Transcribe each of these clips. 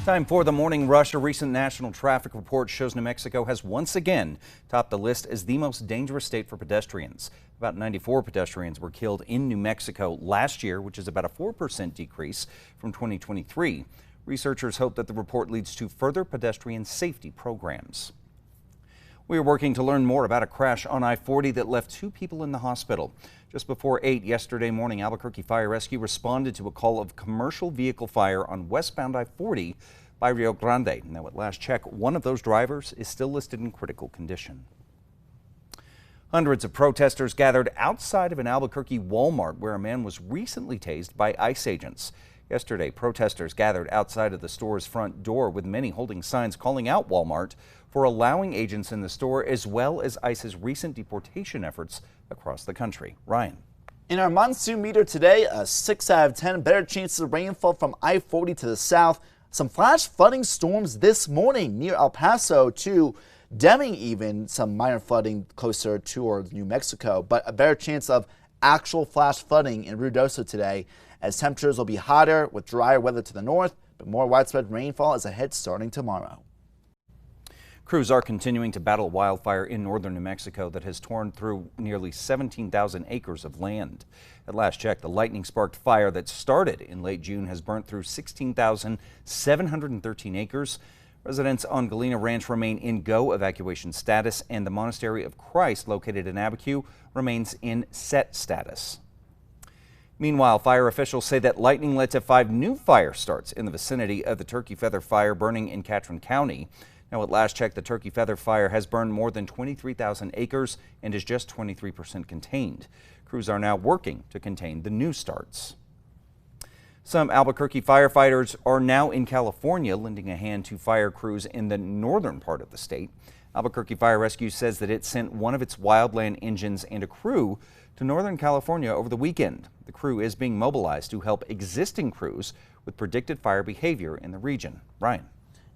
Time for the morning rush. A recent national traffic report shows New Mexico has once again topped the list as the most dangerous state for pedestrians. About 94 pedestrians were killed in New Mexico last year, which is about a 4% decrease from 2023. Researchers hope that the report leads to further pedestrian safety programs. We are working to learn more about a crash on I-40 that left 2 people in the hospital. Just before 8 yesterday morning, Albuquerque Fire Rescue responded to a call of commercial vehicle fire on westbound I-40 by Rio Grande. Now, at last check, one of those drivers is still listed in critical condition. Hundreds of protesters gathered outside of an Albuquerque Walmart where a man was recently tased by ICE agents. Yesterday, protesters gathered outside of the store's front door, with many holding signs calling out Walmart for allowing agents in the store, as well as ICE's recent deportation efforts across the country. Ryan. In our monsoon meter today, a 6 out of 10, better chances of rainfall from I-40 to the south. Some flash flooding storms this morning near El Paso to Deming, even some minor flooding closer towards New Mexico, but a better chance of actual flash flooding in Ruidoso today, as temperatures will be hotter with drier weather to the north, but more widespread rainfall is ahead starting tomorrow. Crews are continuing to battle wildfire in northern New Mexico that has torn through nearly 17,000 acres of land. At last check, the lightning-sparked fire that started in late June has burnt through 16,713 acres. Residents on Galena Ranch remain in go evacuation status, and the Monastery of Christ, located in Abiquiu, remains in set status. Meanwhile, fire officials say that lightning led to 5 new fire starts in the vicinity of the Turkey Feather Fire burning in Catron County. Now, at last check, the Turkey Feather Fire has burned more than 23,000 acres and is just 23% contained. Crews are now working to contain the new starts. Some Albuquerque firefighters are now in California, lending a hand to fire crews in the northern part of the state. Albuquerque Fire Rescue says that it sent one of its wildland engines and a crew to Northern California over the weekend. The crew is being mobilized to help existing crews with predicted fire behavior in the region. Ryan.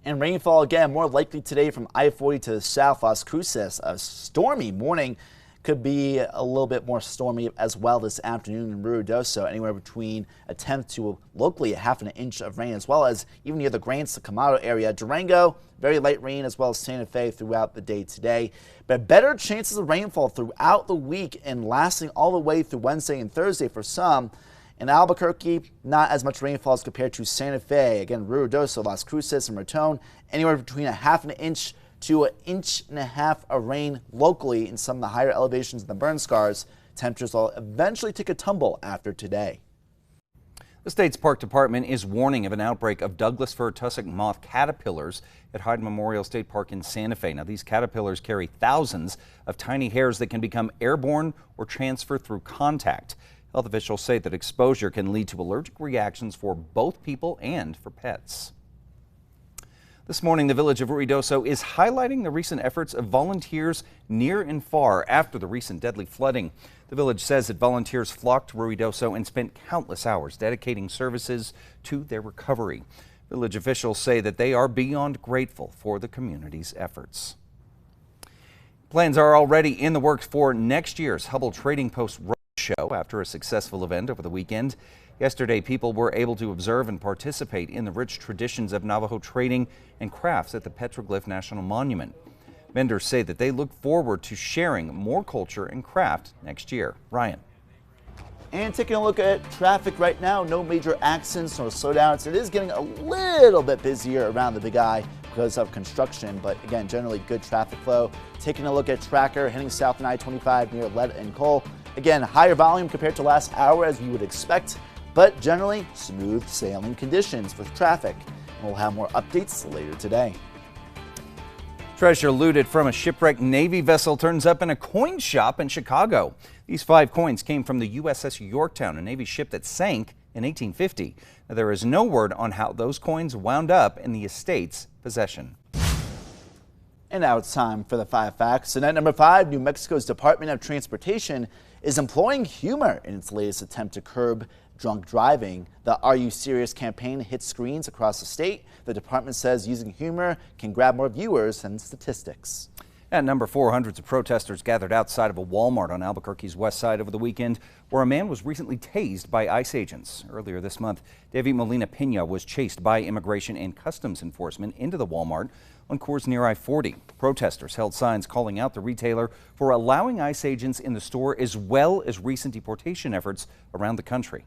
And rainfall again more likely today from I-40 to the south. Las Cruces, a stormy morning. Could be a little bit more stormy as well this afternoon in Ruidoso, anywhere between a tenth to locally a half an inch of rain, as well as even near the Grants to Camado area. Durango, very light rain, as well as Santa Fe throughout the day today. But better chances of rainfall throughout the week and lasting all the way through Wednesday and Thursday for some. In Albuquerque, not as much rainfall as compared to Santa Fe. Again, Ruidoso, Las Cruces, and Raton, anywhere between a half an inch to an inch and a half of rain locally in some of the higher elevations in the burn scars. Temperatures will eventually take a tumble after today. The state's park department is warning of an outbreak of Douglas fir tussock moth caterpillars at Hyde Memorial State Park in Santa Fe. Now, these caterpillars carry thousands of tiny hairs that can become airborne or transfer through contact. Health officials say that exposure can lead to allergic reactions for both people and for pets. This morning, the village of Ruidoso is highlighting the recent efforts of volunteers near and far after the recent deadly flooding. The village says that volunteers flocked to Ruidoso and spent countless hours dedicating services to their recovery. Village officials say that they are beyond grateful for the community's efforts. Plans are already in the works for next year's Hubble Trading Post Roadshow after a successful event over the weekend. Yesterday, people were able to observe and participate in the rich traditions of Navajo trading and crafts at the Petroglyph National Monument. Vendors say that they look forward to sharing more culture and craft next year. Ryan. And taking a look at traffic right now, no major accidents nor slowdowns. It is getting a little bit busier around the Big I because of construction, but again, generally good traffic flow. Taking a look at Tracker heading south on I-25 near Lead and Cole. Again, higher volume compared to last hour as you would expect, but generally smooth sailing conditions with traffic. And we'll have more updates later today. Treasure looted from a shipwrecked Navy vessel turns up in a coin shop in Chicago. These 5 coins came from the USS Yorktown, a Navy ship that sank in 1850. Now, there is no word on how those coins wound up in the estate's possession. And now it's time for the 5 facts. And at number 5, New Mexico's Department of Transportation is employing humor in its latest attempt to curb drunk driving. The Are You Serious campaign hits screens across the state. The department says using humor can grab more viewers than statistics. At number 4, hundreds of protesters gathered outside of a Walmart on Albuquerque's west side over the weekend, where a man was recently tased by ICE agents. Earlier this month, David Molina Pena was chased by Immigration and Customs Enforcement into the Walmart on Coors near I-40. Protesters held signs calling out the retailer for allowing ICE agents in the store, as well as recent deportation efforts around the country.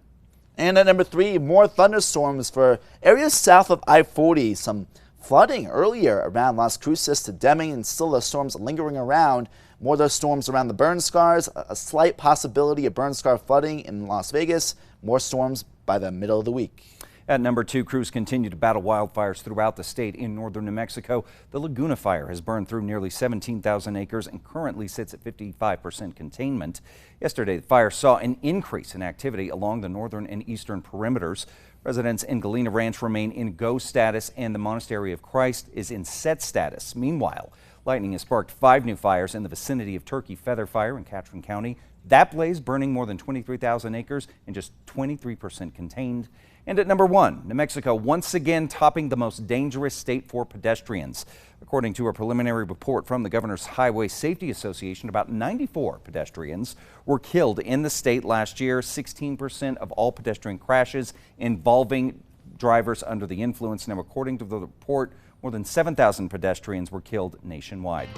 And at number 3, more thunderstorms for areas south of I-40. Some flooding earlier around Las Cruces to Deming, and still the storms lingering around. More of those storms around the burn scars. A slight possibility of burn scar flooding in Las Vegas. More storms by the middle of the week. At number 2, crews continue to battle wildfires throughout the state. In northern New Mexico, the Laguna Fire has burned through nearly 17,000 acres and currently sits at 55% containment. Yesterday, the fire saw an increase in activity along the northern and eastern perimeters. Residents in Galena Ranch remain in go status, and the Monastery of Christ is in set status. Meanwhile, lightning has sparked 5 new fires in the vicinity of Turkey Feather Fire in Catron County. That blaze burning more than 23,000 acres and just 23% contained. And at number 1, New Mexico once again topping the most dangerous state for pedestrians. According to a preliminary report from the Governor's Highway Safety Association, about 94 pedestrians were killed in the state last year. 16% of all pedestrian crashes involving drivers under the influence. Now, according to the report, more than 7,000 pedestrians were killed nationwide.